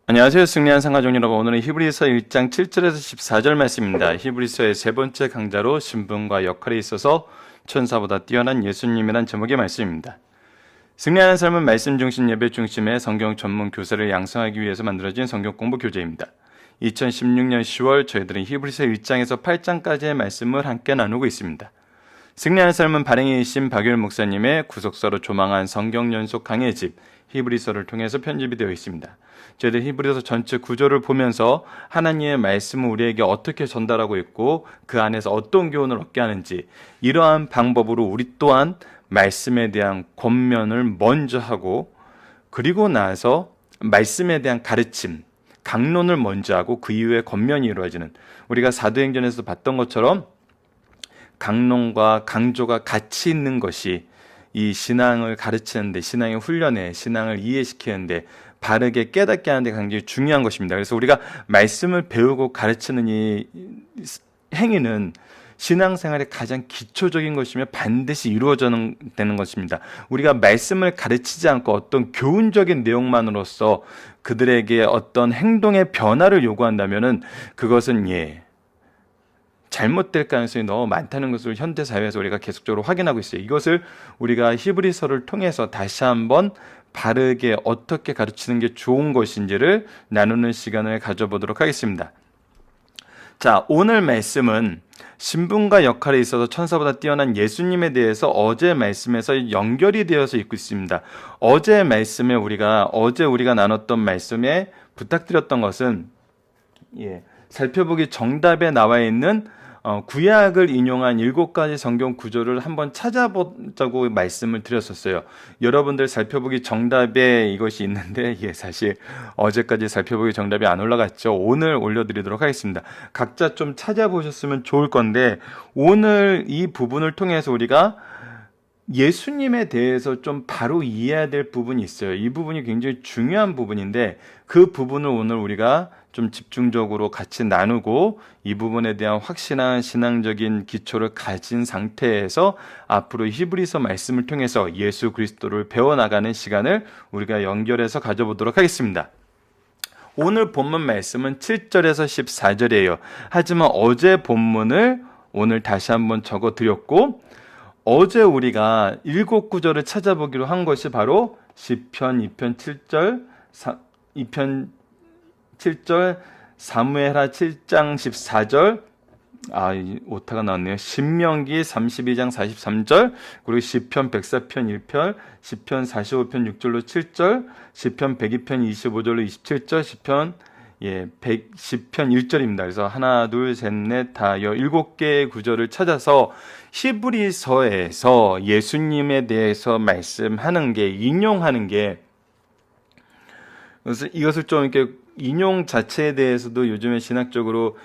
안녕하세요. 승리한 상가족 여러분. 오늘은 히브리서 1장 7절에서 14절 말씀입니다. 히브리서의 세 번째 강자로 신분과 역할에 있어서 천사보다 뛰어난 예수님이란 제목의 말씀입니다. 승리하는 삶은 말씀 중심 예배 중심의 성경 전문 교사를 양성하기 위해서 만들어진 성경 공부 교재입니다. 2016년 10월 저희들은 히브리서 1장에서 8장까지의 말씀을 함께 나누고 있습니다. 승리하는 삶은 발행이신 박유일 목사님의 구속사로 조망한 성경 연속 강의 집 히브리서를 통해서 편집이 되어 있습니다. 저희들 히브리서 전체 구조를 보면서 하나님의 말씀을 우리에게 어떻게 전달하고 있고 그 안에서 어떤 교훈을 얻게 하는지, 이러한 방법으로 우리 또한 말씀에 대한 권면을 먼저 하고, 그리고 나서 말씀에 대한 가르침, 강론을 먼저 하고 그 이후에 권면이 이루어지는, 우리가 사도행전에서 봤던 것처럼 강론과 강조가 같이 있는 것이 이 신앙을 가르치는데, 신앙의 훈련에, 신앙을 이해시키는데, 바르게 깨닫게 하는데 굉장히 중요한 것입니다. 그래서 우리가 말씀을 배우고 가르치는 이 행위는 신앙생활의 가장 기초적인 것이며 반드시 이루어져야 되는 것입니다. 우리가 말씀을 가르치지 않고 어떤 교훈적인 내용만으로써 그들에게 어떤 행동의 변화를 요구한다면은 그것은 잘못될 가능성이 너무 많다는 것을 현대사회에서 우리가 계속적으로 확인하고 있어요. 이것을 우리가 히브리서를 통해서 다시 한번 바르게 어떻게 가르치는 게 좋은 것인지를 나누는 시간을 가져보도록 하겠습니다. 자, 오늘 말씀은 신분과 역할에 있어서 천사보다 뛰어난 예수님에 대해서 어제 말씀에서 연결이 되어서 있고 있습니다. 어제 우리가 나눴던 말씀에 부탁드렸던 것은 살펴보기 정답에 나와 있는 구약을 인용한 7가지 성경 구조를 한번 찾아보자고 말씀을 드렸었어요. 여러분들 살펴보기 정답에 이것이 있는데 사실 어제까지 살펴보기 정답이 안 올라갔죠. 오늘 올려드리도록 하겠습니다. 각자 좀 찾아보셨으면 좋을 건데, 오늘 이 부분을 통해서 우리가 예수님에 대해서 좀 바로 이해해야 될 부분이 있어요. 이 부분이 굉장히 중요한 부분인데, 그 부분을 오늘 우리가 좀 집중적으로 같이 나누고 이 부분에 대한 확실한 신앙적인 기초를 가진 상태에서 앞으로 히브리서 말씀을 통해서 예수 그리스도를 배워나가는 시간을 우리가 연결해서 가져보도록 하겠습니다. 오늘 본문 말씀은 7절에서 14절이에요. 하지만 어제 본문을 오늘 다시 한번 적어드렸고, 어제 우리가 7구절을 찾아보기로 한 것이 바로 시편 2편 7절, 2편 7절, 사무엘하 7장 14절, 오타가 나왔네요. 신명기 32장 43절, 그리고 시편 104편 1편, 시편 45편 6절로 7절, 시편 102편 25절로 27절, 시편 110편 1절입니다. 그래서 하나, 둘, 셋, 넷, 다 7개의 구절을 찾아서 히브리서에서 예수님에 대해서 말씀하는 게, 인용하는 게, 그래서 이것을 좀 이렇게 인용 자체에 대해서도 요즘에 신학적으로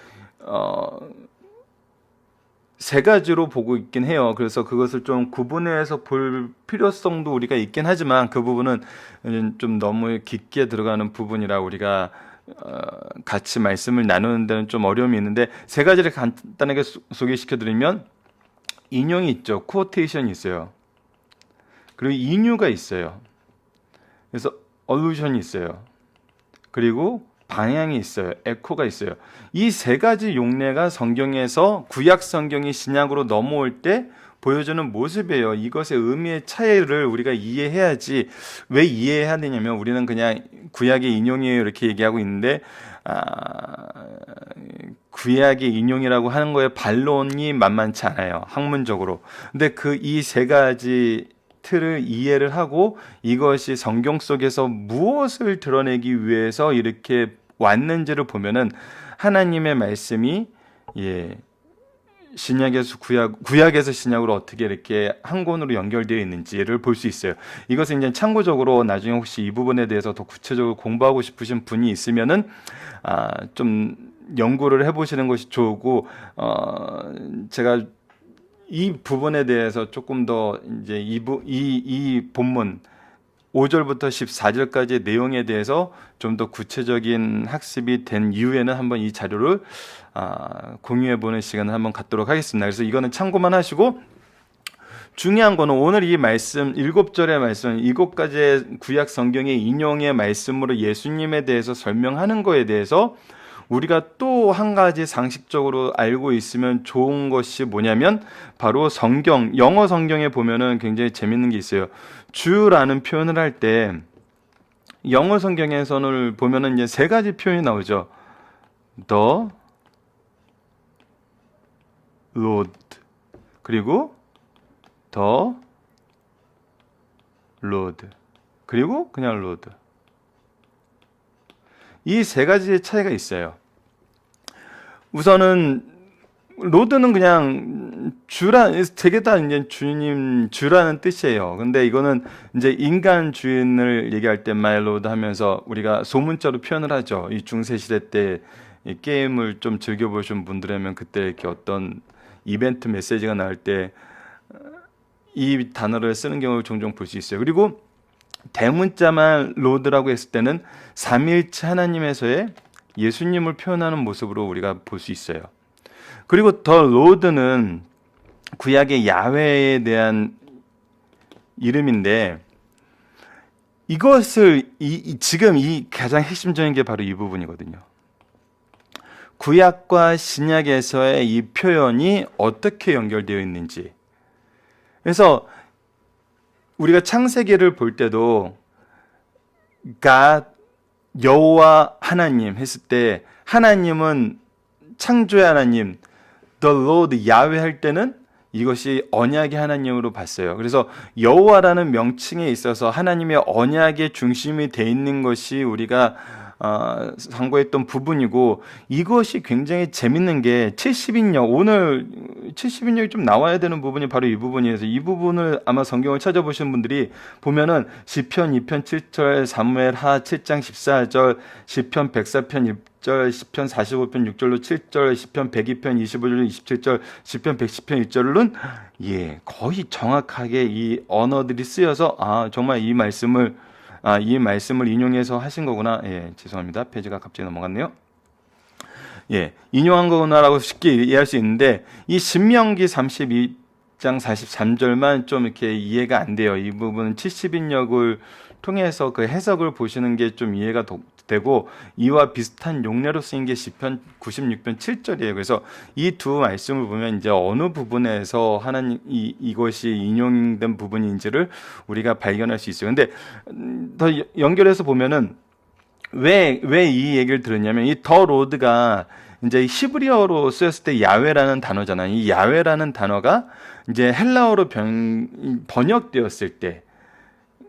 세 가지로 보고 있긴 해요. 그래서 그것을 좀 구분해서 볼 필요성도 우리가 있긴 하지만 그 부분은 좀 너무 깊게 들어가는 부분이라 우리가 같이 말씀을 나누는 데는 좀 어려움이 있는데, 세 가지를 간단하게 소개시켜드리면, 인용이 있죠. 코테이션이 있어요. 그리고 인유가 있어요. 그래서 얼루션이 있어요. 그리고 방향이 있어요. 에코가 있어요. 이 세 가지 용례가 성경에서 구약 성경이 신약으로 넘어올 때 보여주는 모습이에요. 이것의 의미의 차이를 우리가 이해해야지. 왜 이해해야 되냐면, 우리는 그냥 구약의 인용이에요 이렇게 얘기하고 있는데, 구약의 인용이라고 하는 거에 반론이 만만치 않아요, 학문적으로. 근데 이 세 가지 틀을 이해를 하고 이것이 성경 속에서 무엇을 드러내기 위해서 이렇게 왔는지를 보면은 하나님의 말씀이 신약에서 구약에서 신약으로 어떻게 이렇게 한 권으로 연결되어 있는지를 볼 수 있어요. 이것은 이제 참고적으로 나중에 혹시 이 부분에 대해서 더 구체적으로 공부하고 싶으신 분이 있으면은 좀 연구를 해보시는 것이 좋고, 제가 이 부분에 대해서 조금 더 이제 이 본문 5절부터 14절까지의 내용에 대해서 좀 더 구체적인 학습이 된 이후에는 한번 이 자료를 공유해 보는 시간을 한번 갖도록 하겠습니다. 그래서 이거는 참고만 하시고, 중요한 거는 오늘 이 말씀 7절의 말씀 7가지의 구약 성경의 인용의 말씀으로 예수님에 대해서 설명하는 거에 대해서 우리가 또 한 가지 상식적으로 알고 있으면 좋은 것이 뭐냐면 바로 성경, 영어 성경에 보면은 굉장히 재밌는 게 있어요. 주라는 표현을 할 때 영어 성경에서는 보면은 이제 3가지 표현이 나오죠. The Lord, 그리고 The Lord, 그리고 그냥 Lord. 이 3가지의 차이가 있어요. 우선은 로드는 그냥 되게 다 이제 주님, 주라는 뜻이에요. 근데 이거는 이제 인간 주인을 얘기할 때 my lord 하면서 우리가 소문자로 표현을 하죠. 이 중세 시대 때 이 게임을 좀 즐겨보신 분들이면 그때 이렇게 어떤 이벤트 메시지가 나올 때 이 단어를 쓰는 경우를 종종 볼 수 있어요. 그리고 대문자만 로드라고 했을 때는 삼위일체 하나님에서의 예수님을 표현하는 모습으로 우리가 볼 수 있어요. 그리고 더 로드는 구약의 야훼에 대한 이름인데 이것을 지금 이 가장 핵심적인 게 바로 이 부분이거든요. 구약과 신약에서의 이 표현이 어떻게 연결되어 있는지. 그래서 우리가 창세기를 볼 때도 God, 여호와 하나님 했을 때 하나님은 창조의 하나님, The Lord, 야훼 할 때는 이것이 언약의 하나님으로 봤어요. 그래서 여호와라는 명칭에 있어서 하나님의 언약의 중심이 돼 있는 것이 우리가 상고했던 부분이고, 이것이 굉장히 재밌는 게 70인역, 오늘 70인역이 좀 나와야 되는 부분이 바로 이 부분이어서 이 부분을 아마 성경을 찾아보신 분들이 보면은 시편 2편 7절, 사무엘 하 7장 14절, 시편 104편 1절, 시편 45편 6절로 7절, 시편 102편 25절 27절, 시편 110편 1절은 거의 정확하게 이 언어들이 쓰여서 정말 이 말씀을 인용해서 하신 거구나. 죄송합니다. 페이지가 갑자기 넘어갔네요. 인용한 거구나라고 쉽게 이해할 수 있는데 이 신명기 32장 43절만 좀 이렇게 이해가 안 돼요. 이 부분은 70인역을 통해서 그 해석을 보시는 게 좀 이해가 되고, 이와 비슷한 용례로 쓰인 게 시편 96편 7절이에요. 그래서 이 두 말씀을 보면 이제 어느 부분에서 하나님 이것이 인용된 부분인지를 우리가 발견할 수 있어요. 근데 더 연결해서 보면은 왜 이 얘기를 들었냐면 이 더 로드가 이제 히브리어로 쓰였을 때 야훼라는 단어잖아요. 이 야훼라는 단어가 이제 헬라어로 번역되었을 때,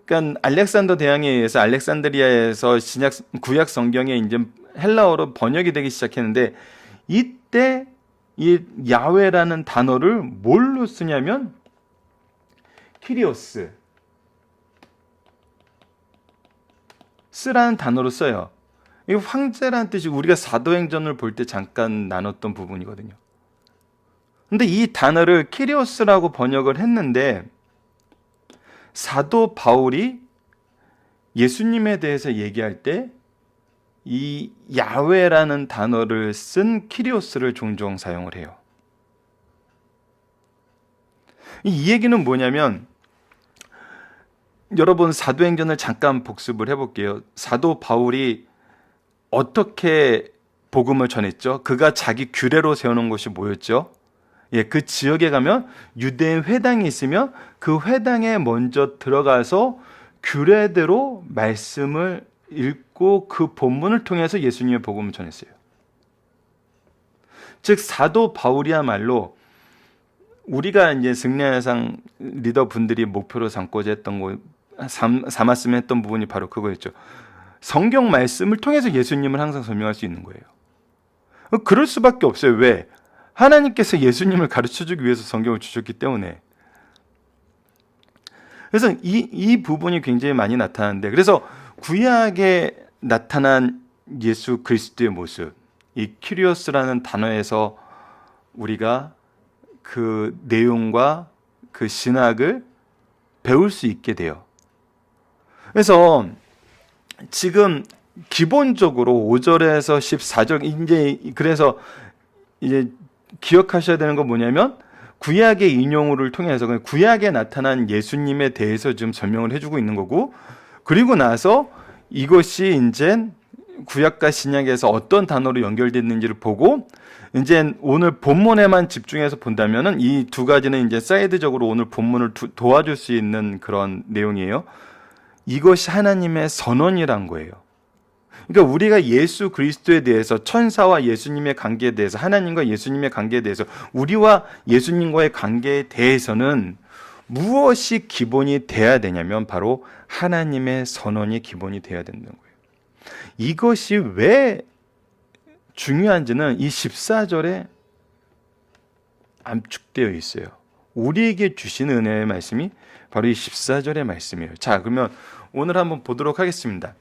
그러니까 알렉산더 대왕에 의해서 알렉산드리아에서 구약 성경에 이제 헬라어로 번역이 되기 시작했는데, 이때 이 야훼라는 단어를 뭘로 쓰냐면 키리오스 쓰라는 단어로 써요. 이 황제라는 뜻이 우리가 사도행전을 볼 때 잠깐 나눴던 부분이거든요. 근데 이 단어를 키리오스라고 번역을 했는데 사도 바울이 예수님에 대해서 얘기할 때 이 야훼라는 단어를 쓴 키리오스를 종종 사용을 해요. 이 얘기는 뭐냐면, 여러분 사도행전을 잠깐 복습을 해볼게요. 사도 바울이 어떻게 복음을 전했죠? 그가 자기 규례로 세우는 곳이 뭐였죠? 그 지역에 가면 유대인 회당이 있으면 그 회당에 먼저 들어가서 규례대로 말씀을 읽고 그 본문을 통해서 예수님의 복음을 전했어요. 즉 사도 바울이야말로 우리가 이제 승리야상 리더분들이 목표로 삼고자 했던 거, 삼았으면 했던 부분이 바로 그거였죠. 성경 말씀을 통해서 예수님을 항상 설명할 수 있는 거예요. 그럴 수밖에 없어요. 왜? 하나님께서 예수님을 가르쳐주기 위해서 성경을 주셨기 때문에. 그래서 이 부분이 굉장히 많이 나타나는데, 그래서 구약에 나타난 예수 그리스도의 모습, 이 키리오스라는 단어에서 우리가 그 내용과 그 신학을 배울 수 있게 돼요. 그래서 지금 기본적으로 5절에서 14절 그래서 이제 기억하셔야 되는 건 뭐냐면, 구약의 인용어를 통해서 구약에 나타난 예수님에 대해서 지금 설명을 해주고 있는 거고, 그리고 나서 이것이 이제 구약과 신약에서 어떤 단어로 연결됐는지를 보고, 이제 오늘 본문에만 집중해서 본다면은 이 두 가지는 이제 사이드적으로 오늘 본문을 도와줄 수 있는 그런 내용이에요. 이것이 하나님의 선언이란 거예요. 그러니까 우리가 예수 그리스도에 대해서, 천사와 예수님의 관계에 대해서, 하나님과 예수님의 관계에 대해서, 우리와 예수님과의 관계에 대해서는 무엇이 기본이 돼야 되냐면 바로 하나님의 선언이 기본이 돼야 된다는 거예요. 이것이 왜 중요한지는 이 14절에 암축되어 있어요. 우리에게 주신 은혜의 말씀이 바로 이 14절의 말씀이에요. 자, 그러면 오늘 한번 보도록 하겠습니다.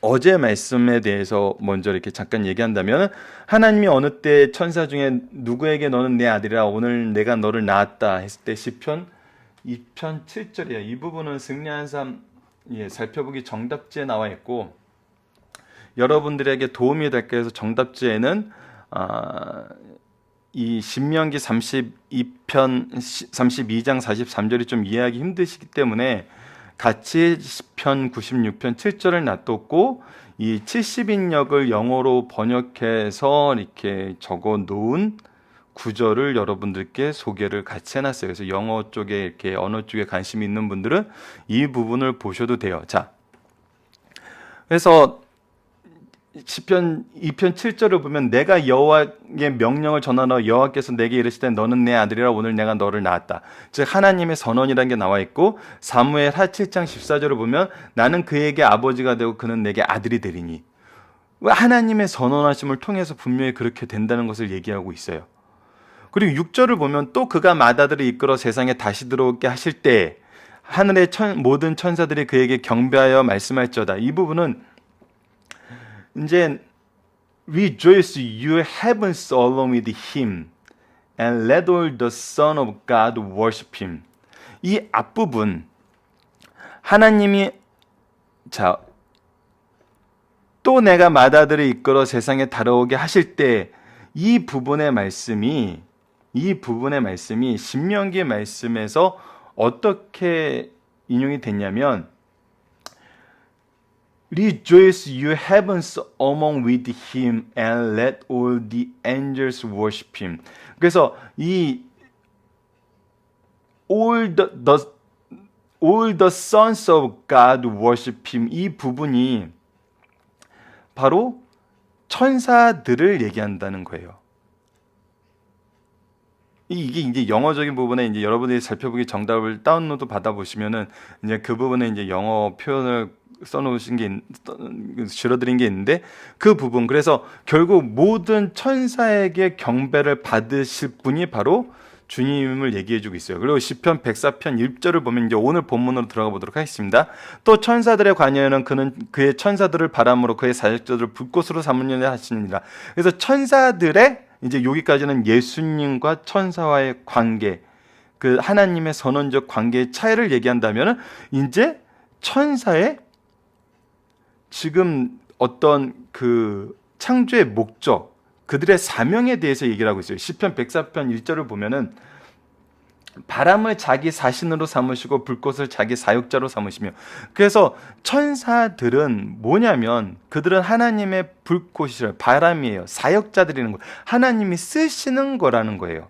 어제 말씀에 대해서 먼저 이렇게 잠깐 얘기한다면, 하나님이 어느 때 천사 중에 누구에게 너는 내 아들이라 오늘 내가 너를 낳았다 했을 때 시편 2편 7절이에요. 이 부분은 승리한 삶 살펴보기 정답지에 나와 있고, 여러분들에게 도움이 될까 해서 정답지에는 이 신명기 32장 43절이 좀 이해하기 힘드시기 때문에 같이 시편 96편 7절을 놔뒀고, 이 70인역을 영어로 번역해서 이렇게 적어 놓은 구절을 여러분들께 소개를 같이 해놨어요. 그래서 영어 쪽에 이렇게 언어 쪽에 관심이 있는 분들은 이 부분을 보셔도 돼요. 자, 그래서 시편 2편 7절을 보면 내가 여호와의 명령을 전하노 여호와께서 내게 이르시되 너는 내 아들이라 오늘 내가 너를 낳았다. 즉 하나님의 선언이라는 게 나와 있고, 사무엘 하 7장 14절을 보면 나는 그에게 아버지가 되고 그는 내게 아들이 되리니, 하나님의 선언하심을 통해서 분명히 그렇게 된다는 것을 얘기하고 있어요. 그리고 6절을 보면 또 그가 맏아들을 이끌어 세상에 다시 들어오게 하실 때 하늘의 모든 천사들이 그에게 경배하여 말씀할지어다. 이 부분은 이제 Rejoice you heavens along with him and let all the son of God worship him. 이 앞부분 하나님이 또 내가 맏아들을 이끌어 세상에 다뤄오게 하실 때 이 부분의 말씀이 신명기 말씀에서 어떻게 인용이 됐냐면 Rejoice you heavens among with him and let all the angels worship him. 그래서 이 all the sons of God worship him, 이 부분이 바로 천사들을 얘기한다는 거예요. 이게 이제 영어적인 부분에 이제 여러분들이 살펴보기 정답을 다운로드 받아보시면은 이제 그 부분에 이제 영어 표현을 써놓으신 게 줄어드린 게 있는데, 그 부분, 그래서 결국 모든 천사에게 경배를 받으실 분이 바로 주님을 얘기해주고 있어요. 그리고 시편 104편 1절을 보면 이제 오늘 본문으로 들어가 보도록 하겠습니다. 또 천사들의 관여에는 그는 그의 천사들을 바람으로 그의 사역자들을 불꽃으로 삼으려 하시느니라. 그래서 천사들의 이제 여기까지는 예수님과 천사와의 관계, 그 하나님의 선언적 관계의 차이를 얘기한다면, 이제 천사의 지금 어떤 그 창조의 목적, 그들의 사명에 대해서 얘기를 하고 있어요. 시편 104편 1절을 보면은 바람을 자기 사신으로 삼으시고 불꽃을 자기 사역자로 삼으시며, 그래서 천사들은 뭐냐면 그들은 하나님의 불꽃이라, 바람이에요. 사역자들이라는 거예요. 하나님이 쓰시는 거라는 거예요.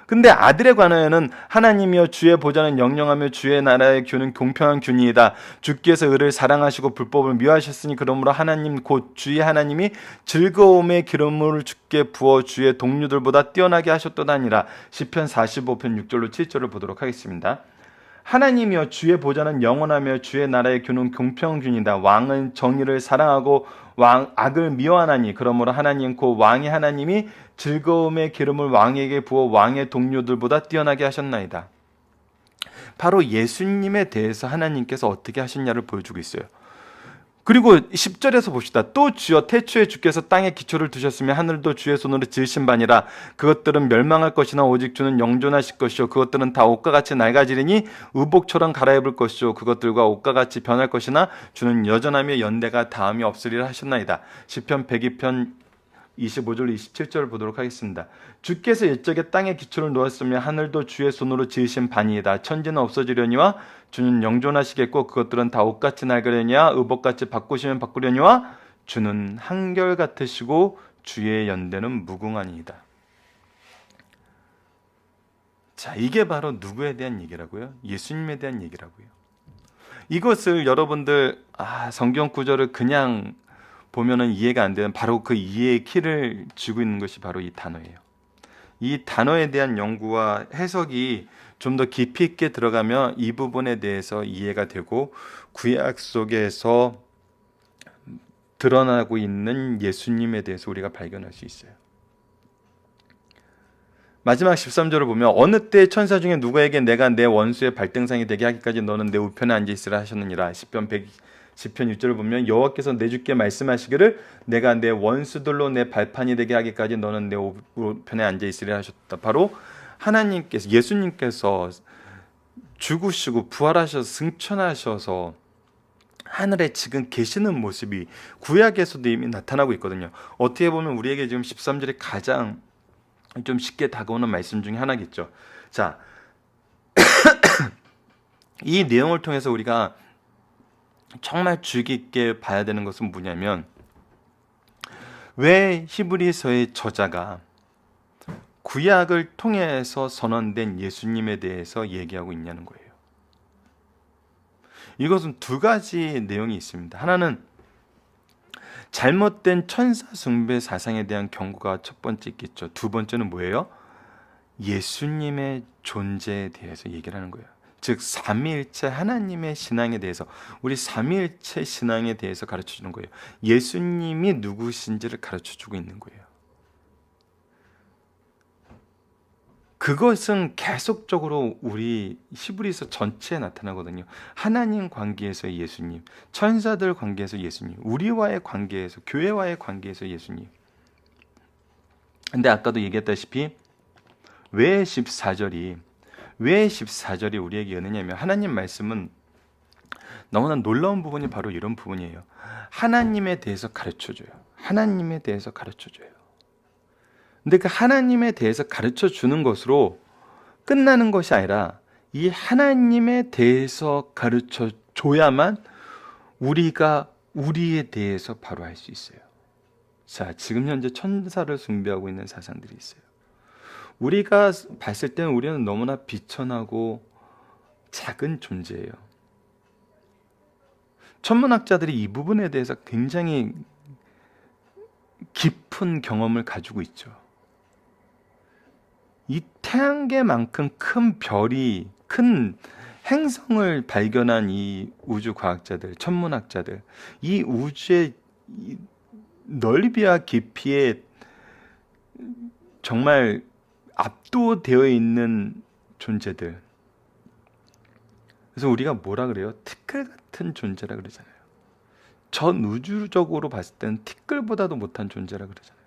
근데 아들에 관하여는 하나님이여 주의 보좌는 영영하며 주의 나라의 규는 공평한 규니이다. 주께서 의를 사랑하시고 불법을 미워하셨으니 그러므로 하나님 곧 주의 하나님이 즐거움의 기름을 주께 부어 주의 동료들보다 뛰어나게 하셨도다니라. 시편 45편 6절로 7절을 보도록 하겠습니다. 하나님이여 주의 보좌는 영원하며 주의 나라의 규는 공평준이다. 왕은 정의를 사랑하고 악을 미워하나니 그러므로 하나님 곧 왕의 하나님이 즐거움의 기름을 왕에게 부어 왕의 동료들보다 뛰어나게 하셨나이다. 바로 예수님에 대해서 하나님께서 어떻게 하셨냐를 보여주고 있어요. 그리고 10절에서 봅시다. 또 주여 태초에 주께서 땅에 기초를 두셨으며 하늘도 주의 손으로 지으신 바니라. 그것들은 멸망할 것이나 오직 주는 영존하실 것이요 그것들은 다 옷과 같이 낡아지리니 의복처럼 갈아입을 것이요 그것들과 옷과 같이 변할 것이나 주는 여전하며 연대가 다함이 없으리라 하셨나이다. 시편 102편 25절 27절 보도록 하겠습니다. 주께서 옛적에 땅에 기초를 놓았으며 하늘도 주의 손으로 지으신 반이다. 천지는 없어지려니와 주는 영존하시겠고 그것들은 다 옷같이 낡으려니와 의복같이 바꾸시면 바꾸려니와 주는 한결같으시고 주의 연대는 무궁하니이다. 자, 이게 바로 누구에 대한 얘기라고요? 예수님에 대한 얘기라고요. 이것을 여러분들 성경 구절을 그냥 보면은 이해가 안 되는, 바로 그 이해의 키를 쥐고 있는 것이 바로 이 단어예요. 이 단어에 대한 연구와 해석이 좀 더 깊이 있게 들어가면 이 부분에 대해서 이해가 되고 구약 속에서 드러나고 있는 예수님에 대해서 우리가 발견할 수 있어요. 마지막 13절을 보면 어느 때 천사 중에 누구에게 내가 내 원수의 발등상이 되게 하기까지 너는 내 우편에 앉아 있으라 하셨느니라. 시편 6절을 보면 여호와께서 내 주께 말씀하시기를 내가 내 원수들로 내 발판이 되게 하기까지 너는 내 우편에 앉아 있으라 하셨다. 바로 하나님께서, 예수님께서 죽으시고 부활하셔서 승천하셔서 하늘에 지금 계시는 모습이 구약에서도 이미 나타나고 있거든요. 어떻게 보면 우리에게 지금 13절이 가장 좀 쉽게 다가오는 말씀 중에 하나겠죠. 자, 이 내용을 통해서 우리가 정말 주의 깊게 봐야 되는 것은 뭐냐면, 왜 히브리서의 저자가 구약을 통해서 선언된 예수님에 대해서 얘기하고 있냐는 거예요. 이것은 두 가지 내용이 있습니다. 하나는 잘못된 천사 숭배 사상에 대한 경고가 첫 번째 있겠죠. 두 번째는 뭐예요? 예수님의 존재에 대해서 얘기를 하는 거예요. 즉 삼위일체 하나님의 신앙에 대해서, 우리 삼위일체 신앙에 대해서 가르쳐주는 거예요. 예수님이 누구신지를 가르쳐주고 있는 거예요. 그것은 계속적으로 우리 히브리서 전체에 나타나거든요. 하나님 관계에서 예수님, 천사들 관계에서 예수님, 우리와의 관계에서, 교회와의 관계에서 예수님. 근데 아까도 얘기했다시피 왜 14절이 우리에게 연느냐면, 하나님 말씀은 너무나 놀라운 부분이 바로 이런 부분이에요. 하나님에 대해서 가르쳐줘요. 하나님에 대해서 가르쳐줘요. 근데 그 하나님에 대해서 가르쳐 주는 것으로 끝나는 것이 아니라, 이 하나님에 대해서 가르쳐 줘야만 우리가 우리에 대해서 바로 알 수 있어요. 자, 지금 현재 천사를 숭배하고 있는 사상들이 있어요. 우리가 봤을 때는 우리는 너무나 비천하고 작은 존재예요. 천문학자들이 이 부분에 대해서 굉장히 깊은 경험을 가지고 있죠. 이 태양계만큼 큰 별이, 큰 행성을 발견한 이 우주 과학자들, 천문학자들, 이 우주의 넓이와 깊이에 정말 압도되어 있는 존재들. 그래서 우리가 뭐라 그래요? 티끌 같은 존재라 그러잖아요. 전 우주적으로 봤을 때는 티끌보다도 못한 존재라 그러잖아요.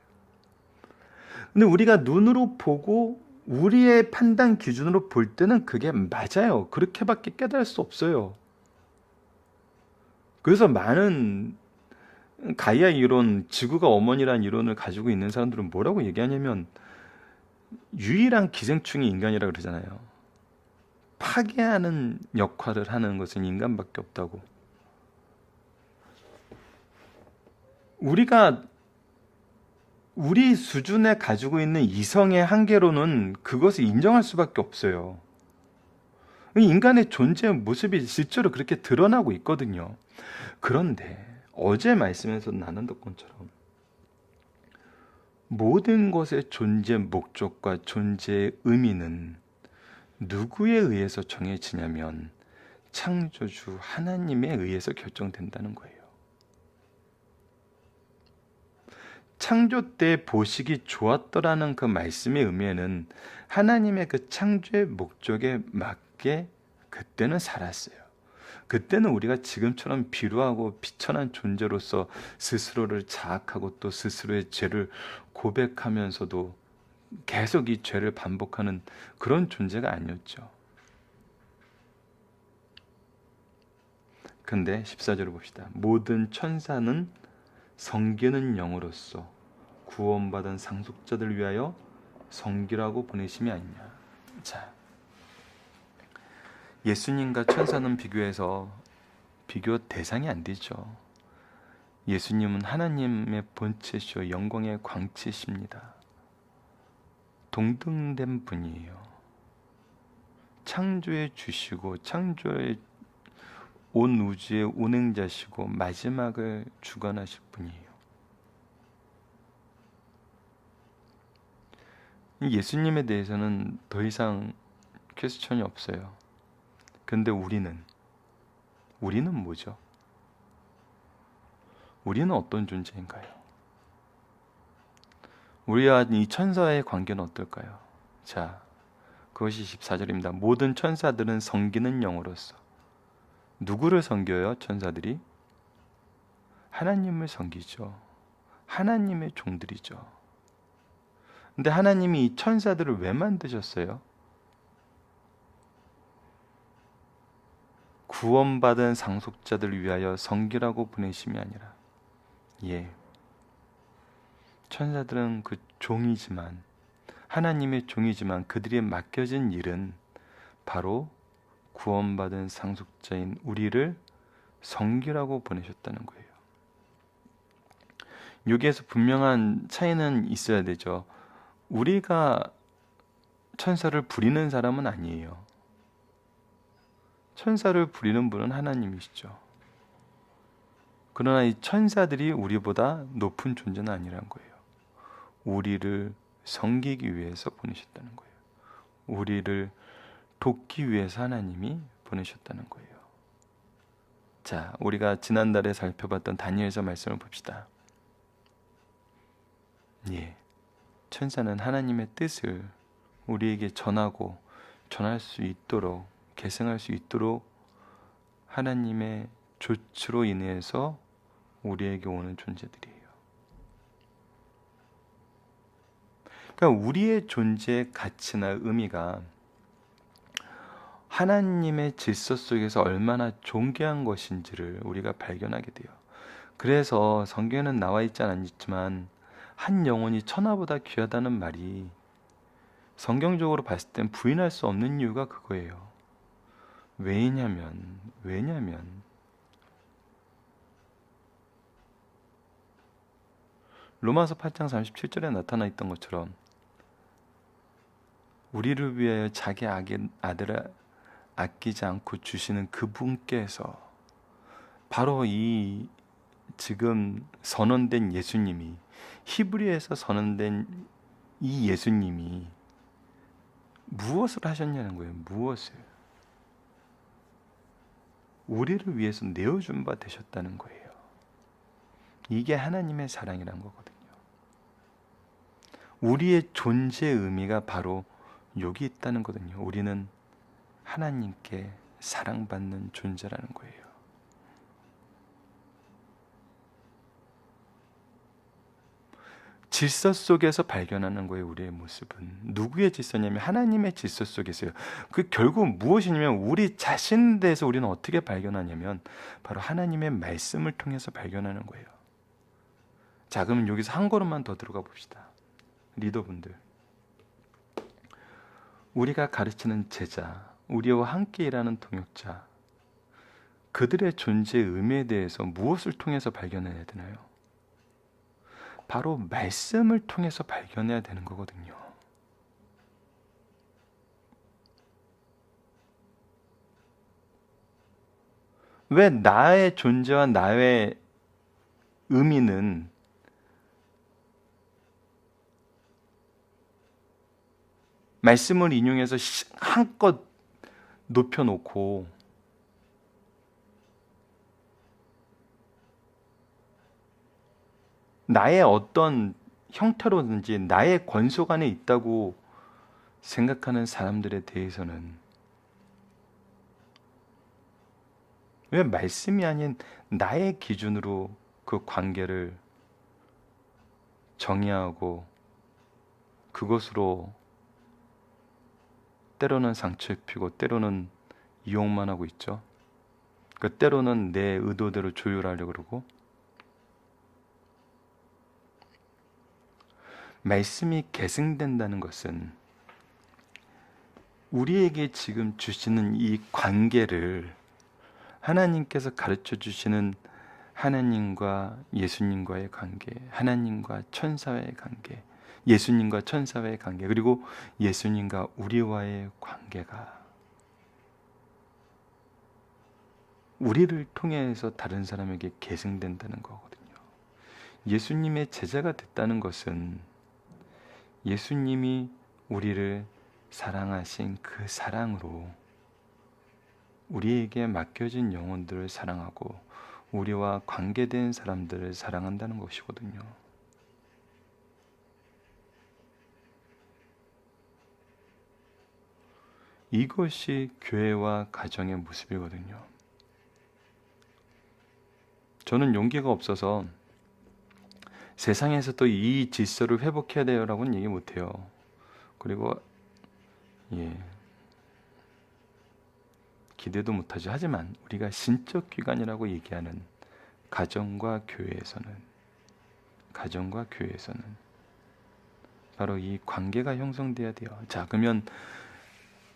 근데 우리가 눈으로 보고 우리의 판단 기준으로 볼 때는 그게 맞아요. 그렇게밖에 깨달을 수 없어요. 그래서 많은 가이아 이론, 지구가 어머니라는 이론을 가지고 있는 사람들은 뭐라고 얘기하냐면, 유일한 기생충이 인간이라 그러잖아요. 파괴하는 역할을 하는 것은 인간밖에 없다고. 우리가 우리 수준에 가지고 있는 이성의 한계로는 그것을 인정할 수밖에 없어요. 인간의 존재의 모습이 실제로 그렇게 드러나고 있거든요. 그런데 어제 말씀에서 나눴던 것처럼 모든 것의 존재 목적과 존재의 의미는 누구에 의해서 정해지냐면 창조주 하나님에 의해서 결정된다는 거예요. 창조 때 보시기 좋았더라는 그 말씀의 의미에는 하나님의 그 창조의 목적에 맞게 그때는 살았어요. 그때는 우리가 지금처럼 비루하고 비천한 존재로서 스스로를 자학하고 또 스스로의 죄를 고백하면서도 계속 이 죄를 반복하는 그런 존재가 아니었죠. 근데 14절을 봅시다. 모든 천사는 성기는 영으로서 구원받은 상속자들을 위하여 성기라고 보내심이 아니냐. 자, 예수님과 천사는 비교해서 비교 대상이 안 되죠. 예수님은 하나님의 본체시오 영광의 광채십니다. 동등된 분이에요. 창조해 주시고 창조의 온 우주의 운행자시고 마지막을 주관하실 분이에요. 예수님에 대해서는 더 이상 퀘스천이 없어요. 근데 우리는 뭐죠? 우리는 어떤 존재인가요? 우리와 이 천사의 관계는 어떨까요? 자, 그것이 14절입니다. 모든 천사들은 섬기는 영으로서. 누구를 섬겨요? 천사들이? 하나님을 섬기죠. 하나님의 종들이죠. 근데 하나님이 이 천사들을 왜 만드셨어요? 구원받은 상속자들을 위하여 섬기라고 보내심이 아니라, 천사들은 그 종이지만, 하나님의 종이지만 그들이 맡겨진 일은 바로 구원받은 상속자인 우리를 섬기라고 보내셨다는 거예요. 여기에서 분명한 차이는 있어야 되죠. 우리가 천사를 부리는 사람은 아니에요. 천사를 부리는 분은 하나님이시죠. 그러나 이 천사들이 우리보다 높은 존재는 아니란 거예요. 우리를 섬기기 위해서 보내셨다는 거예요. 우리를 돕기 위해서 하나님이 보내셨다는 거예요. 자, 우리가 지난달에 살펴봤던 다니엘서 말씀을 봅시다. 천사는 하나님의 뜻을 우리에게 전하고 전할 수 있도록, 계승할 수 있도록 하나님의 조치로 인해서 우리에게 오는 존재들이에요. 그러니까 우리의 존재의 가치나 의미가 하나님의 질서 속에서 얼마나 존귀한 것인지를 우리가 발견하게 돼요. 그래서 성경에는 나와 있지 않지만 한 영혼이 천하보다 귀하다는 말이 성경적으로 봤을 땐 부인할 수 없는 이유가 그거예요. 왜냐면 로마서 8장 37절에 나타나 있던 것처럼 우리를 위하여 자기 아들을 아끼지 않고 주시는 그분께서 바로 이 지금 선언된 예수님이, 히브리에서 선언된 이 예수님이 무엇을 하셨냐는 거예요. 무엇을? 우리를 위해서 내어준 바 되셨다는 거예요. 이게 하나님의 사랑이란 거거든요. 우리의 존재의 의미가 바로 여기 있다는 거거든요. 우리는 하나님께 사랑받는 존재라는 거예요. 질서 속에서 발견하는 거예요. 우리의 모습은 누구의 질서냐면 하나님의 질서 속에서요. 그 결국 무엇이냐면 우리 자신에 대해서 우리는 어떻게 발견하냐면 바로 하나님의 말씀을 통해서 발견하는 거예요. 자, 그럼 여기서 한 걸음만 더 들어가 봅시다. 리더분들, 우리가 가르치는 제자, 우리와 함께 일하는 동역자, 그들의 존재의 의미에 대해서 무엇을 통해서 발견해야 되나요? 바로 말씀을 통해서 발견해야 되는 거거든요. 왜 나의 존재와 나의 의미는 말씀을 인용해서 한껏 높여놓고 나의 어떤 형태로든지 나의 권속 안에 있다고 생각하는 사람들에 대해서는 왜 말씀이 아닌 나의 기준으로 그 관계를 정의하고 그것으로 때로는 상처 입히고 때로는 이용만 하고 있죠. 그 때로는 내 의도대로 조율하려고 그러고, 말씀이 계승된다는 것은 우리에게 지금 주시는 이 관계를 하나님께서 가르쳐 주시는 하나님과 예수님과의 관계, 하나님과 천사와의 관계, 예수님과 천사와의 관계, 그리고 예수님과 우리와의 관계가 우리를 통해서 다른 사람에게 계승된다는 거거든요. 예수님의 제자가 됐다는 것은 예수님이 우리를 사랑하신 그 사랑으로 우리에게 맡겨진 영혼들을 사랑하고 우리와 관계된 사람들을 사랑한다는 것이거든요. 이것이 교회와 가정의 모습이거든요. 저는 용기가 없어서 세상에서도 이 질서를 회복해야 돼요라고는 얘기 못해요. 그리고 기대도 못하죠. 하지만 우리가 신적 기관이라고 얘기하는 가정과 교회에서는 바로 이 관계가 형성돼야 돼요. 자, 그러면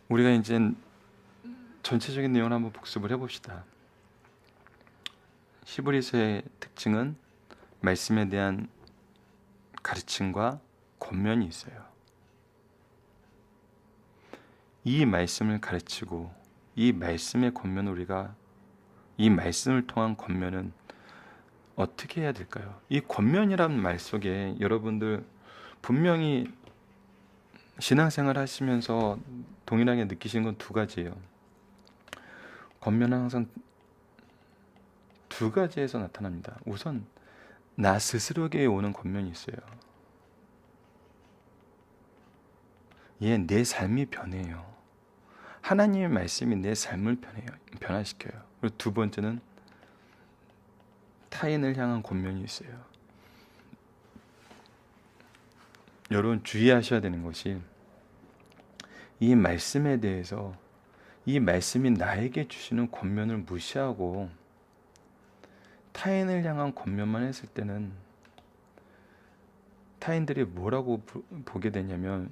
우리가 이제 전체적인 내용을 한번 복습을 해봅시다. 히브리서의 특징은 말씀에 대한 가르침과 권면이 있어요. 이 말씀을 가르치고 이 말씀의 권면을 우리가 이 말씀을 통한 권면은 어떻게 해야 될까요? 이 권면이라는 말 속에 여러분들 분명히 신앙생활 하시면서 동일하게 느끼신 건 두 가지예요. 권면은 항상 두 가지에서 나타납니다. 우선 나 스스로에게 오는 권면이 있어요. 내 삶이 변해요. 하나님의 말씀이 내 삶을 변화시켜요. 그리고 두 번째는 타인을 향한 권면이 있어요. 여러분 주의하셔야 되는 것이 이 말씀에 대해서 이 말씀이 나에게 주시는 권면을 무시하고 타인을 향한 권면만 했을 때는 타인들이 뭐라고 보게 되냐면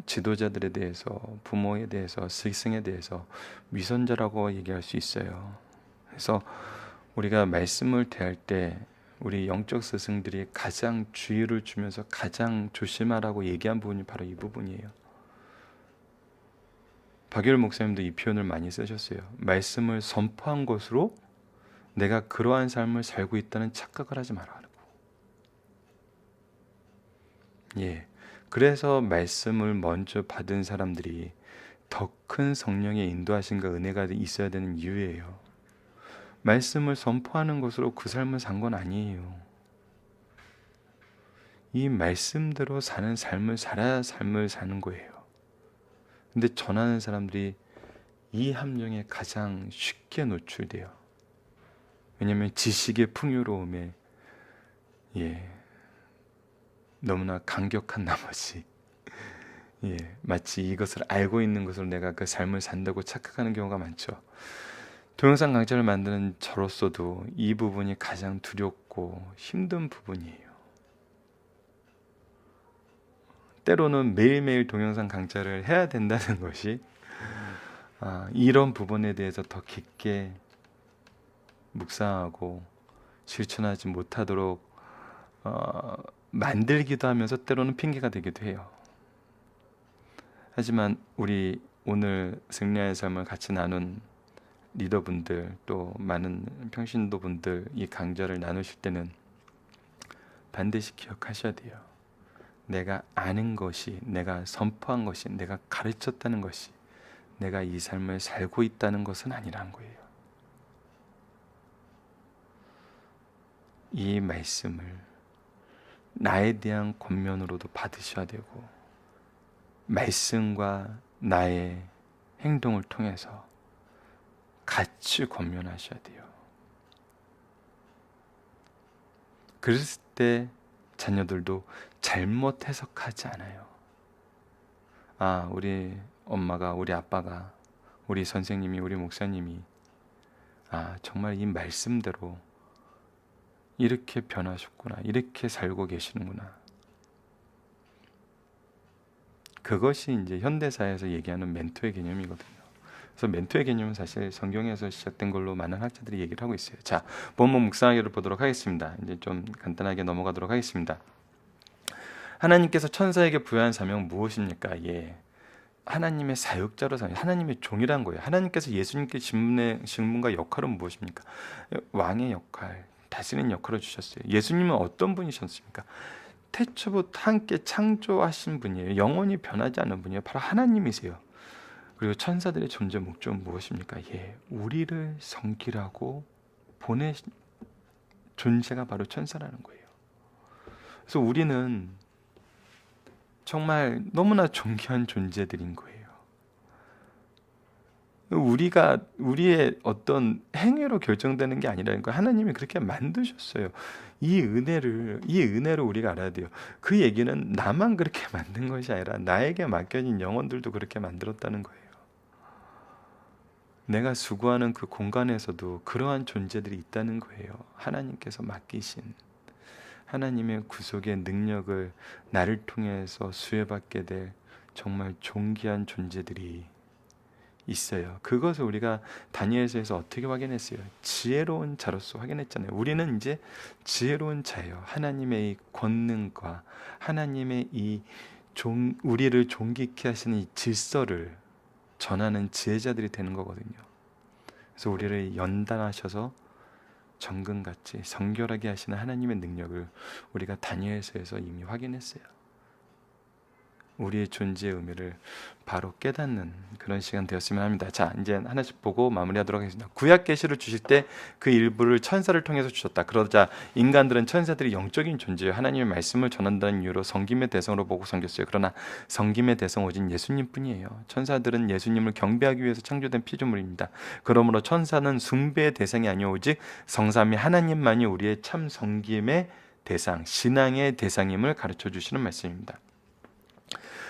지도자들에 대해서, 부모에 대해서, 스승에 대해서 위선자라고 얘기할 수 있어요. 그래서 우리가 말씀을 대할 때 우리 영적 스승들이 가장 주의를 주면서 가장 조심하라고 얘기한 부분이 바로 이 부분이에요. 박열 목사님도 이 표현을 많이 쓰셨어요. 말씀을 선포한 것으로 내가 그러한 삶을 살고 있다는 착각을 하지 말라고. 그래서 말씀을 먼저 받은 사람들이 더 큰 성령의 인도하심과 은혜가 있어야 되는 이유예요. 말씀을 선포하는 것으로 그 삶을 산 건 아니에요. 이 말씀대로 사는 삶을 살아야 삶을 사는 거예요. 근데 전하는 사람들이 이 함정에 가장 쉽게 노출돼요. 왜냐하면 지식의 풍요로움에 너무나 감격한 나머지 마치 이것을 알고 있는 것으로 내가 그 삶을 산다고 착각하는 경우가 많죠. 동영상 강좌를 만드는 저로서도 이 부분이 가장 두렵고 힘든 부분이에요. 때로는 매일매일 동영상 강좌를 해야 된다는 것이 이런 부분에 대해서 더 깊게 묵상하고 실천하지 못하도록 만들기도 하면서 때로는 핑계가 되기도 해요. 하지만 우리 오늘 승리의 삶을 같이 나눈 리더분들 또 많은 평신도분들 이 강좌를 나누실 때는 반드시 기억하셔야 돼요. 내가 아는 것이, 내가 선포한 것이, 내가 가르쳤다는 것이 내가 이 삶을 살고 있다는 것은 아니라는 거예요. 이 말씀을 나에 대한 권면으로도 받으셔야 되고 말씀과 나의 행동을 통해서 같이 권면하셔야 돼요. 그랬을 때 자녀들도 잘못 해석하지 않아요. 우리 엄마가, 우리 아빠가, 우리 선생님이, 우리 목사님이 정말 이 말씀대로 이렇게 변하셨구나, 이렇게 살고 계시는구나. 그것이 이제 현대사에서 얘기하는 멘토의 개념이거든요. 그래서 멘토의 개념은 사실 성경에서 시작된 걸로 많은 학자들이 얘기를 하고 있어요. 자, 본문 묵상하기를 보도록 하겠습니다. 이제 좀 간단하게 넘어가도록 하겠습니다. 하나님께서 천사에게 부여한 사명은 무엇입니까? 예, 하나님의 사역자로 하나님의 종이란 거예요. 하나님께서 예수님께 직분과 역할은 무엇입니까? 왕의 역할, 다스리는 역할을 주셨어요. 예수님은 어떤 분이셨습니까? 태초부터 함께 창조하신 분이에요. 영원히 변하지 않는 분이에요. 바로 하나님이세요. 그리고 천사들의 존재 목적은 무엇입니까? 예, 우리를 섬기라고 보낸 존재가 바로 천사라는 거예요. 그래서 우리는 정말 너무나 존귀한 존재들인 거예요. 우리가 우리의 어떤 행위로 결정되는 게 아니라는 거, 하나님이 그렇게 만드셨어요. 이 은혜를 우리가 알아야 돼요. 그 얘기는 나만 그렇게 만든 것이 아니라 나에게 맡겨진 영혼들도 그렇게 만들었다는 거예요. 내가 수고하는 그 공간에서도 그러한 존재들이 있다는 거예요. 하나님께서 맡기신 하나님의 구속의 능력을 나를 통해서 수혜받게 될 정말 존귀한 존재들이 있어요. 그것을 우리가 다니엘서에서 어떻게 확인했어요? 지혜로운 자로서 확인했잖아요. 우리는 이제 지혜로운 자예요. 하나님의 이 권능과 하나님의 우리를 존귀케 하시는 이 질서를 전하는 지혜자들이 되는 거거든요. 그래서 우리를 연단하셔서 정금같이 성결하게 하시는 하나님의 능력을 우리가 다니엘서에서 이미 확인했어요. 우리의 존재의 의미를 바로 깨닫는 그런 시간 되었으면 합니다. 자, 이제 하나씩 보고 마무리하도록 하겠습니다. 구약 계시를 주실 때 그 일부를 천사를 통해서 주셨다. 그러자 인간들은 천사들이 영적인 존재예요. 하나님의 말씀을 전한다는 이유로 섬김의 대상으로 보고 섬겼어요. 그러나 섬김의 대상 오직 예수님뿐이에요. 천사들은 예수님을 경배하기 위해서 창조된 피조물입니다. 그러므로 천사는 숭배의 대상이 아니오 오직 성삼위 하나님만이 우리의 참 섬김의 대상, 신앙의 대상임을 가르쳐 주시는 말씀입니다.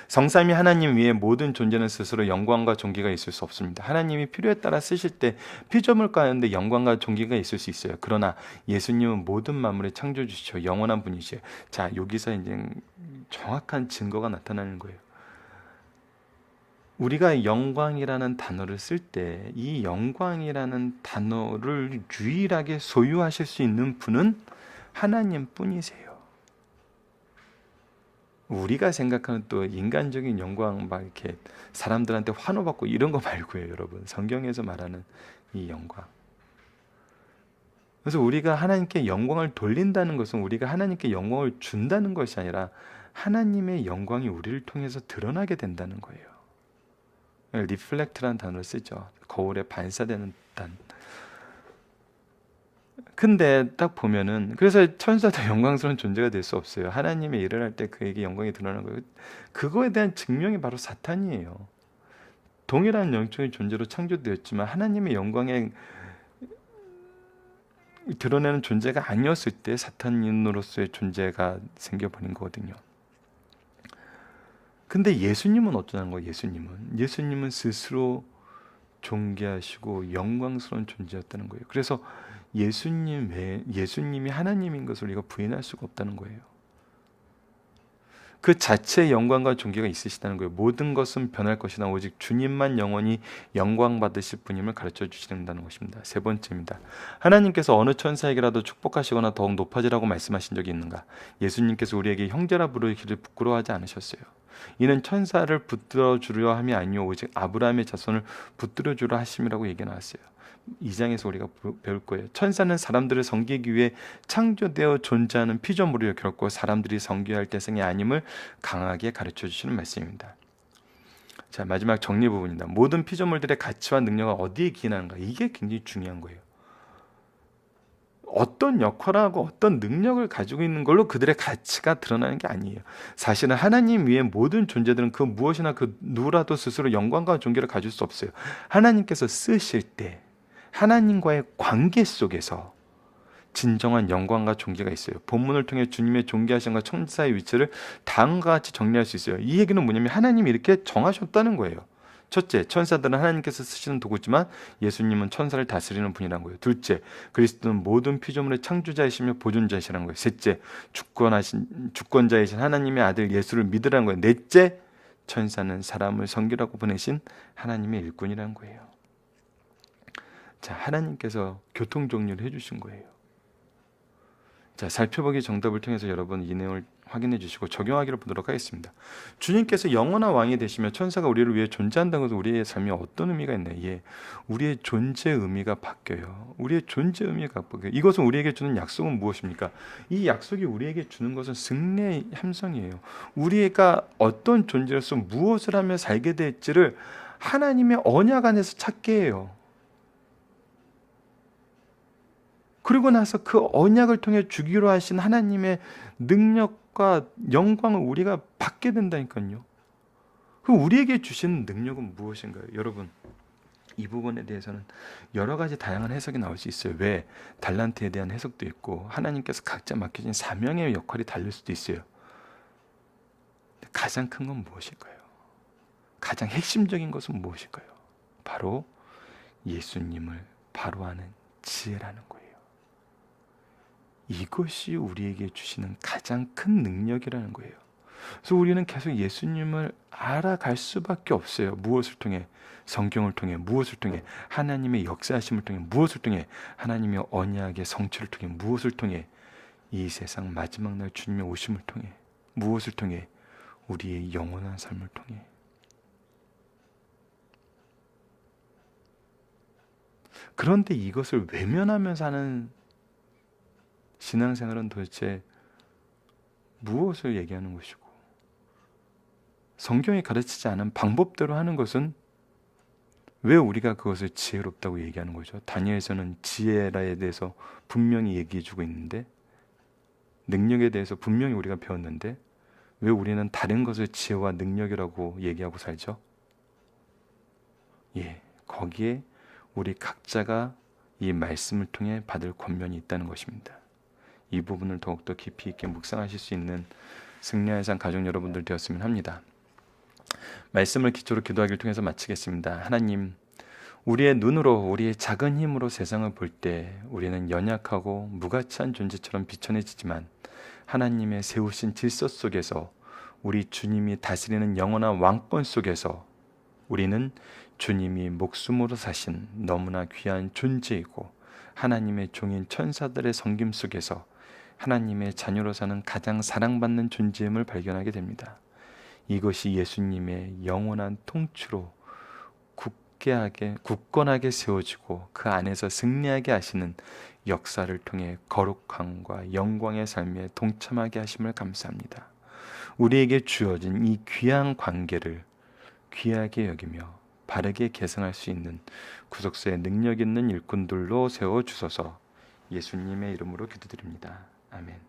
성삼위 하나님 위에 모든 존재는 스스로 영광과 존귀가 있을 수 없습니다. 하나님이 필요에 따라 쓰실 때 피조물 가운데 영광과 존귀가 있을 수 있어요. 그러나 예수님은 모든 만물의 창조주시죠. 영원한 분이시에요. 자, 여기서 이제 정확한 증거가 나타나는 거예요. 우리가 영광이라는 단어를 쓸 때 이 영광이라는 단어를 유일하게 소유하실 수 있는 분은 하나님뿐이세요. 우리가 생각하는 또 인간적인 영광, 막 이렇게 사람들한테 환호받고 이런 거 말고요, 여러분. 성경에서 말하는 이 영광. 그래서 우리가 하나님께 영광을 돌린다는 것은 우리가 하나님께 영광을 준다는 것이 아니라 하나님의 영광이 우리를 통해서 드러나게 된다는 거예요. 리플렉트라는 단어를 쓰죠. 거울에 반사되는 단. 근데 딱 보면은 그래서 천사도 영광스러운 존재가 될 수 없어요. 하나님의 일을 할 때 그에게 영광이 드러나는 거예요. 그거에 대한 증명이 바로 사탄이에요. 동일한 영적인 존재로 창조되었지만 하나님의 영광에 드러내는 존재가 아니었을 때 사탄인으로서의 존재가 생겨버린 거거든요. 근데 예수님은 어쩌는 거예요? 예수님은 스스로 존귀하시고 영광스러운 존재였다는 거예요. 그래서 예수님이 하나님인 것을 우리가 부인할 수가 없다는 거예요. 그 자체의 영광과 존귀가 있으시다는 거예요. 모든 것은 변할 것이나 오직 주님만 영원히 영광 받으실 분임을 가르쳐 주신다는 것입니다. 세 번째입니다. 하나님께서 어느 천사에게라도 축복하시거나 더욱 높아지라고 말씀하신 적이 있는가? 예수님께서 우리에게 형제라 부르기를 부끄러워하지 않으셨어요. 이는 천사를 붙들어 주려 함이 아니요 오직 아브라함의 자손을 붙들어 주려 하심이라고 얘기 나왔어요. 2장에서 우리가 배울 거예요. 천사는 사람들을 섬기기 위해 창조되어 존재하는 피조물이요 결코 사람들이 섬겨야 할 대상이 아님을 강하게 가르쳐 주시는 말씀입니다. 자, 마지막 정리 부분입니다. 모든 피조물들의 가치와 능력은 어디에 기인하는가? 이게 굉장히 중요한 거예요. 어떤 역할하고 어떤 능력을 가지고 있는 걸로 그들의 가치가 드러나는 게 아니에요. 사실은 하나님 위에 모든 존재들은 그 무엇이나 그 누구라도 스스로 영광과 존귀를 가질 수 없어요. 하나님께서 쓰실 때 하나님과의 관계 속에서 진정한 영광과 존귀가 있어요. 본문을 통해 주님의 존귀하심과 천사의 위치를 다음과 같이 정리할 수 있어요. 이 얘기는 뭐냐면 하나님이 이렇게 정하셨다는 거예요. 첫째, 천사들은 하나님께서 쓰시는 도구지만 예수님은 천사를 다스리는 분이라는 거예요. 둘째, 그리스도는 모든 피조물의 창조자이시며 보존자이시라는 거예요. 셋째, 주권자이신 하나님의 아들 예수를 믿으라는 거예요. 넷째, 천사는 사람을 섬기라고 보내신 하나님의 일꾼이라는 거예요. 자, 하나님께서 교통정리를 해주신 거예요. 자, 살펴보기 정답을 통해서 여러분 이 내용을 확인해 주시고 적용하기를 보도록 하겠습니다. 주님께서 영원한 왕이 되시며 천사가 우리를 위해 존재한다는 것은 우리의 삶에 어떤 의미가 있나요? 예, 우리의 존재 의미가 바뀌어요. 우리의 존재 의미가 바뀌어요. 이것은 우리에게 주는 약속은 무엇입니까? 이 약속이 우리에게 주는 것은 승리의 함성이에요. 우리가 어떤 존재로서 무엇을 하며 살게 될지를 하나님의 언약 안에서 찾게 해요. 그리고 나서 그 언약을 통해 주기로 하신 하나님의 능력과 영광을 우리가 받게 된다니까요. 그 우리에게 주신 능력은 무엇인가요? 여러분, 이 부분에 대해서는 여러 가지 다양한 해석이 나올 수 있어요. 왜? 달란트에 대한 해석도 있고 하나님께서 각자 맡겨진 사명의 역할이 다를 수도 있어요. 가장 큰 건 무엇일까요? 가장 핵심적인 것은 무엇일까요? 바로 예수님을 바로 아는 지혜라는 거예요. 이것이 우리에게 주시는 가장 큰 능력이라는 거예요. 그래서 우리는 계속 예수님을 알아갈 수밖에 없어요. 무엇을 통해? 성경을 통해. 무엇을 통해? 하나님의 역사하심을 통해. 무엇을 통해? 하나님의 언약의 성취를 통해. 무엇을 통해? 이 세상 마지막 날 주님의 오심을 통해. 무엇을 통해? 우리의 영원한 삶을 통해. 그런데 이것을 외면하면서 하는 신앙생활은 도대체 무엇을 얘기하는 것이고, 성경이 가르치지 않은 방법대로 하는 것은 왜 우리가 그것을 지혜롭다고 얘기하는 거죠? 다니엘서는 지혜라에 대해서 분명히 얘기해주고 있는데, 능력에 대해서 분명히 우리가 배웠는데 왜 우리는 다른 것을 지혜와 능력이라고 얘기하고 살죠? 예, 거기에 우리 각자가 이 말씀을 통해 받을 권면이 있다는 것입니다. 이 부분을 더욱더 깊이 있게 묵상하실 수 있는 승리의 산 가족 여러분들 되었으면 합니다. 말씀을 기초로 기도하기를 통해서 마치겠습니다. 하나님, 우리의 눈으로, 우리의 작은 힘으로 세상을 볼 때 우리는 연약하고 무가치한 존재처럼 비천해지지만 하나님의 세우신 질서 속에서, 우리 주님이 다스리는 영원한 왕권 속에서 우리는 주님이 목숨으로 사신 너무나 귀한 존재이고, 하나님의 종인 천사들의 섬김 속에서 하나님의 자녀로 사는 가장 사랑받는 존재임을 발견하게 됩니다. 이것이 예수님의 영원한 통치로 굳건하게 세워지고 그 안에서 승리하게 하시는 역사를 통해 거룩함과 영광의 삶에 동참하게 하심을 감사합니다. 우리에게 주어진 이 귀한 관계를 귀하게 여기며 바르게 계승할 수 있는 구속사의 능력 있는 일꾼들로 세워주소서. 예수님의 이름으로 기도드립니다. 아멘.